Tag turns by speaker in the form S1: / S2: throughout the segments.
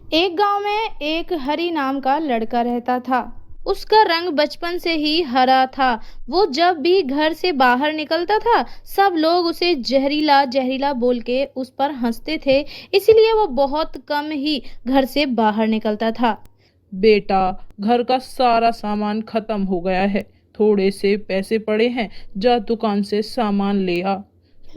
S1: एक गांव में एक हरी नाम का लड़का रहता था। उसका रंग बचपन से ही हरा था। वो जब भी घर से बाहर निकलता था, सब लोग उसे जहरीला जहरीला बोल के उस पर हंसते थे। इसलिए वो बहुत कम ही घर से बाहर निकलता था।
S2: बेटा, घर का सारा सामान खत्म हो गया है। थोड़े से पैसे पड़े हैं, जा दुकान से सामान ले आ।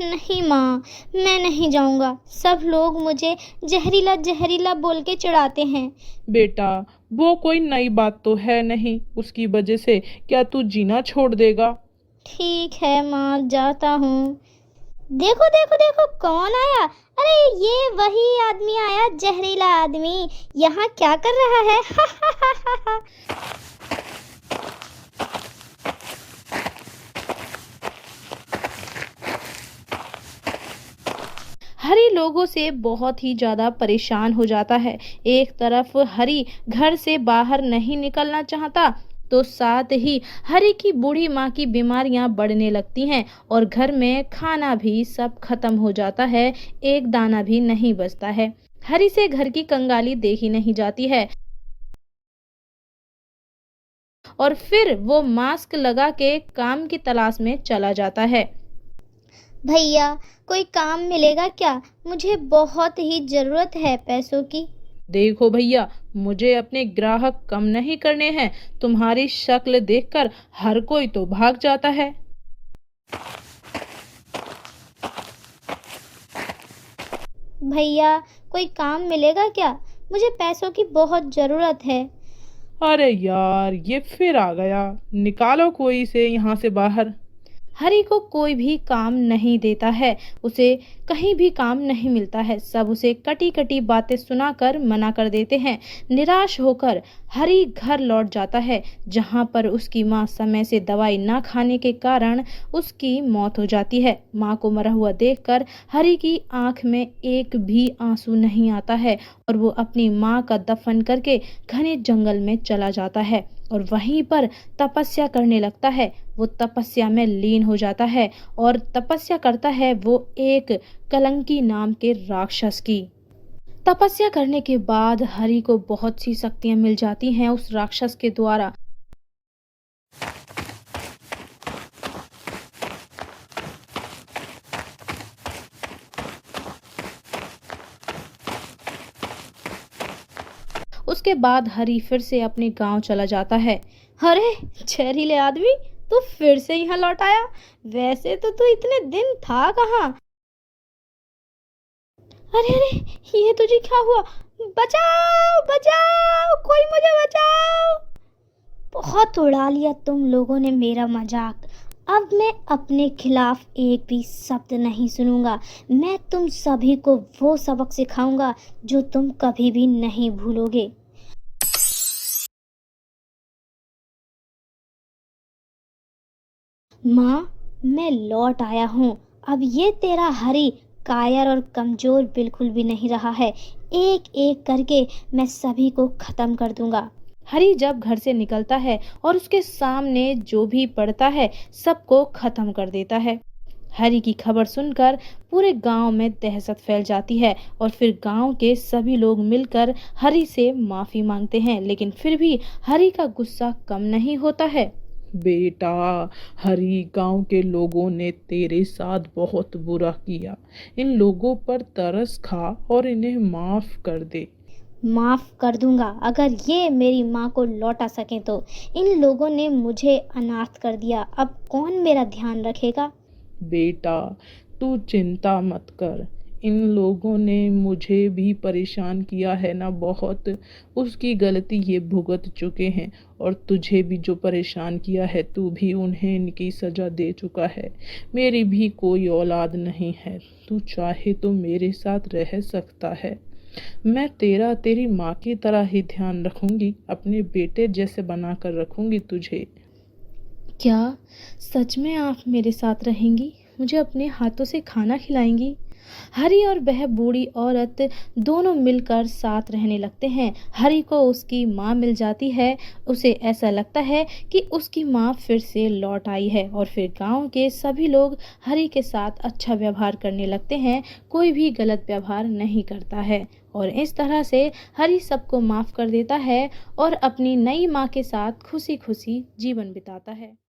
S3: नहीं माँ, मैं नहीं जाऊंगा। सब लोग मुझे जहरीला जहरीला बोल के चिढ़ाते हैं।
S2: बेटा, वो कोई नई बात तो है नहीं। उसकी वजह से क्या तू जीना छोड़ देगा?
S3: ठीक है माँ, जाता हूँ। देखो देखो देखो, कौन आया? अरे ये वही आदमी आया, जहरीला आदमी। यहाँ क्या कर रहा है?
S1: हरी लोगों से बहुत ही ज्यादा परेशान हो जाता है। एक तरफ हरी घर से बाहर नहीं निकलना चाहता, तो साथ ही हरी की बूढ़ी माँ की बीमारियां बढ़ने लगती हैं और घर में खाना भी सब खत्म हो जाता है। एक दाना भी नहीं बचता है। हरी से घर की कंगाली देखी नहीं जाती है और फिर वो मास्क लगा के काम की तलाश में चला जाता है।
S3: भैया, कोई काम मिलेगा क्या? मुझे बहुत ही जरूरत है पैसों की।
S2: देखो भैया, मुझे अपने ग्राहक कम नहीं करने हैं। तुम्हारी शक्ल देखकर हर कोई तो भाग जाता है।
S3: भैया, कोई काम मिलेगा क्या? मुझे पैसों की बहुत जरूरत है।
S2: अरे यार, ये फिर आ गया। निकालो कोई से यहाँ से बाहर।
S1: हरी को कोई भी काम नहीं देता है। उसे कहीं भी काम नहीं मिलता है। सब उसे कटी कटी बातें सुनाकर मना कर देते हैं। निराश होकर हरी घर लौट जाता है, जहां पर उसकी माँ समय से दवाई ना खाने के कारण उसकी मौत हो जाती है। माँ को मरा हुआ देखकर हरी की आंख में एक भी आंसू नहीं आता है और वो अपनी माँ का दफन करके घने जंगल में चला जाता है और वहीं पर तपस्या करने लगता है। वो तपस्या में लीन हो जाता है और तपस्या करता है वो एक कलंकी नाम के राक्षस की। तपस्या करने के बाद हरि को बहुत सी शक्तियां मिल जाती हैं उस राक्षस के द्वारा। उसके बाद हरि फिर से अपने गांव चला जाता है। अरे जहरीले आदमी, तू फिर से यहाँ लौट आया। वैसे तो तू इतने दिन था कहाँ? अरे अरे, ये तुझे क्या हुआ? बचाओ बचाओ, कोई मुझे बचाओ।
S3: बहुत उड़ा लिया तुम लोगों ने मेरा मजाक। अब मैं अपने खिलाफ एक भी शब्द नहीं सुनूंगा। मैं तुम सभी को वो सबक सिखाऊंगा जो तुम कभी भी नहीं भूलोगे। माँ, मैं लौट आया हूँ। अब ये तेरा हरी कायर और कमजोर बिल्कुल भी नहीं रहा है। एक एक करके मैं सभी को खत्म कर दूंगा।
S1: हरि जब घर से निकलता है और उसके सामने जो भी पड़ता है सबको खत्म कर देता है। हरि की खबर सुनकर पूरे गांव में दहशत फैल जाती है और फिर गांव के सभी लोग मिलकर हरि से माफी मांगते हैं, लेकिन फिर भी हरि का गुस्सा कम नहीं होता है।
S2: बेटा, हरी गांव के लोगों ने तेरे साथ बहुत बुरा किया। इन लोगों पर तरस खा और इन्हें माफ कर दे।
S3: माफ कर दूंगा अगर ये मेरी माँ को लौटा सके तो। इन लोगों ने मुझे अनाथ कर दिया, अब कौन मेरा ध्यान रखेगा?
S2: बेटा, तू चिंता मत कर। इन लोगों ने मुझे भी परेशान किया है ना बहुत। उसकी गलती ये भुगत चुके हैं और तुझे भी जो परेशान किया है तू भी उन्हें इनकी सज़ा दे चुका है। मेरी भी कोई औलाद नहीं है। तू चाहे तो मेरे साथ रह सकता है। मैं तेरी माँ की तरह ही ध्यान रखूंगी। अपने बेटे जैसे बना कर रखूंगी तुझे।
S1: क्या सच में आप मेरे साथ रहेंगी? मुझे अपने हाथों से खाना खिलाएंगी? हरी और वह बूढ़ी औरत दोनों मिलकर साथ रहने लगते हैं। हरी को उसकी माँ मिल जाती है। उसे ऐसा लगता है कि उसकी माँ फिर से लौट आई है और फिर गांव के सभी लोग हरी के साथ अच्छा व्यवहार करने लगते हैं। कोई भी गलत व्यवहार नहीं करता है और इस तरह से हरी सबको माफ़ कर देता है और अपनी नई माँ के साथ खुशी खुशी जीवन बिताता है।